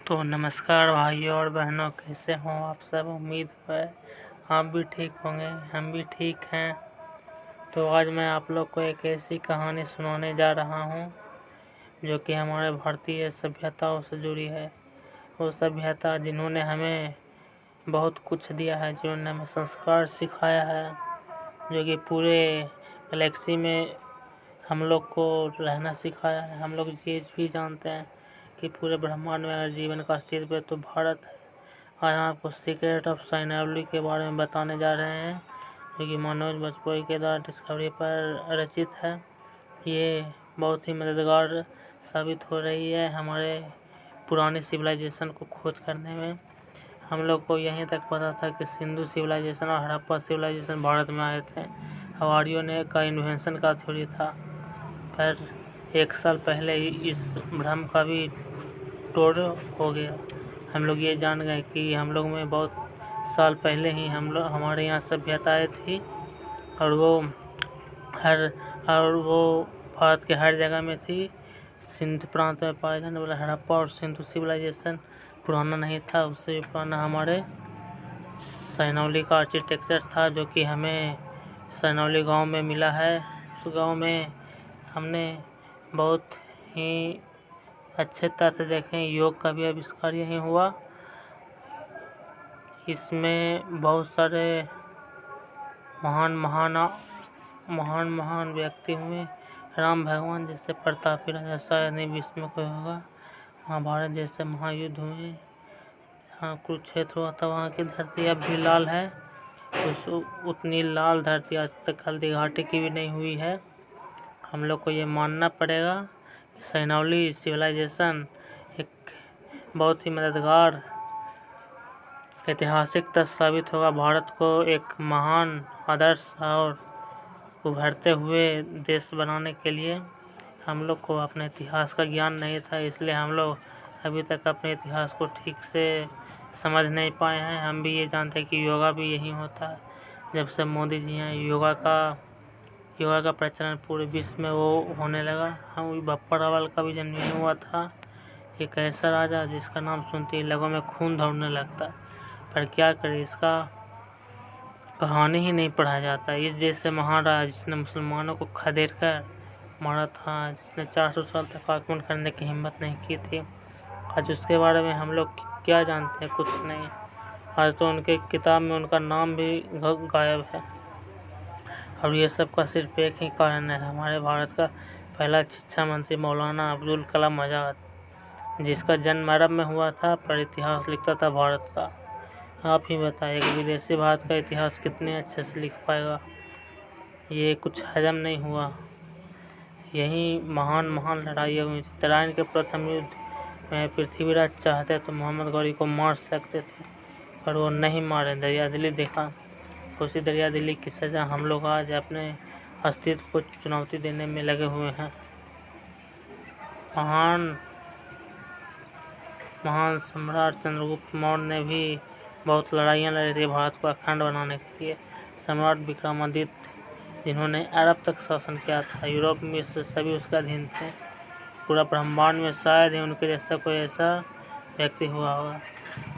तो नमस्कार भाइयों और बहनों, कैसे हो आप सब। उम्मीद है आप भी ठीक होंगे, हम भी ठीक हैं। तो आज मैं आप लोग को एक ऐसी कहानी सुनाने जा रहा हूँ जो कि हमारे भारतीय सभ्यताओं से जुड़ी है। वो सभ्यता जिन्होंने हमें बहुत कुछ दिया है, जिन्होंने हमें संस्कार सिखाया है, जो कि पूरे गैलेक्सी में हम लोग को रहना सिखाया है। हम लोग ये भी जानते हैं कि पूरे ब्रह्मांड में अगर जीवन का अस्तित्व है तो भारत है। आज हम आपको सीक्रेट ऑफ साइनावली के बारे में बताने जा रहे हैं, जो कि मनोज बाजपेयी के द्वारा डिस्कवरी पर रचित है। ये बहुत ही मददगार साबित हो रही है हमारे पुरानी सिविलाइजेशन को खोज करने में। हम लोग को यहीं तक पता था कि सिंधु सिविलाइजेशन और हड़प्पा सिविलाइजेशन भारत में आए थे। हवारियों ने का इन्वेंशन का थ्योरी था, पर 1 साल पहले ही इस भ्रम का भी तोड़ हो गया। हम लोग ये जान गए कि हम लोग में बहुत साल पहले ही हमारे यहाँ सभ्यताएं थी, और वो भारत के हर जगह में थी। सिंध प्रांत में पाए जाने वाला हड़प्पा और सिंधु सिविलाइजेशन पुराना नहीं था, उससे भी पुराना हमारे साइनौली का आर्किटेक्चर था, जो कि हमें साइनौली गांव में मिला है। उस गांव में हमने बहुत ही अच्छे तरह से देखें, योग का भी आविष्कार यहीं हुआ। इसमें बहुत सारे महान व्यक्ति हुए। राम भगवान जैसे प्रतापी राजा, शायद नहीं विश्व में कोई होगा। महाभारत जैसे महायुद्ध हुए। जहाँ कुरुक्षेत्र हुआ था वहाँ की धरती अब भी लाल है। उतनी लाल धरती आज तक हल्दी घाटी की भी नहीं हुई है। हम लोग को ये मानना पड़ेगा कि साइनौली सिविलाइजेशन एक बहुत ही मददगार ऐतिहासिक तथ्य साबित होगा भारत को एक महान, आदर्श और उभरते हुए देश बनाने के लिए। हम लोग को अपने इतिहास का ज्ञान नहीं था, इसलिए हम लोग अभी तक अपने इतिहास को ठीक से समझ नहीं पाए हैं। हम भी ये जानते हैं कि योगा भी यही होता है। जब से मोदी जी हैं, योगा का प्रचलन पूरे विश्व में वो होने लगा। हम बप्पा रावल का भी जन्म नहीं हुआ था। एक ऐसा राजा जिसका नाम सुनते ही लोगों में खून दौड़ने लगता, पर क्या करे, इसका कहानी ही नहीं पढ़ा जाता। इस जैसे महाराज जिसने मुसलमानों को खदेड़ कर मारा था, जिसने 400 साल तक आक्रमण करने की हिम्मत नहीं की थी, आज उसके बारे में हम लोग क्या जानते हैं? कुछ नहीं। आज तो उनके किताब में उनका नाम भी गायब है। और ये सब का सिर्फ एक ही कारण है, हमारे भारत का पहला शिक्षा मंत्री मौलाना अब्दुल कलाम आज़ाद, जिसका जन्म अरब में हुआ था, पर इतिहास लिखता था भारत का। आप ही बताइए कि विदेशी भारत का इतिहास कितने अच्छे से लिख पाएगा? ये कुछ हजम नहीं हुआ। यही महान लड़ाइयाँ हुई थी। तराइन के प्रथम युद्ध में पृथ्वीराज चाहते तो मोहम्मद गौरी को मार सकते थे, पर वो नहीं मारे। दरिया दिली देखा, उसी दरिया दिली की सज़ा हम लोग आज अपने अस्तित्व को चुनौती देने में लगे हुए हैं। महान सम्राट चंद्रगुप्त मौर्य ने भी बहुत लड़ाइयाँ लड़ी थी भारत को अखंड बनाने के लिए। सम्राट विक्रमादित्य, जिन्होंने अरब तक शासन किया था, यूरोप में सभी उसके अधीन थे। पूरा ब्रह्मांड में शायद ही उनके जैसा कोई ऐसा व्यक्ति हुआ होगा।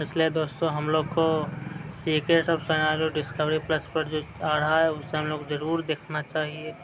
इसलिए दोस्तों, हम लोग को सीक्रेट ऑफ साइनावली डिस्कवरी प्लस पर जो आ रहा है, उसे हम लोग ज़रूर देखना चाहिए।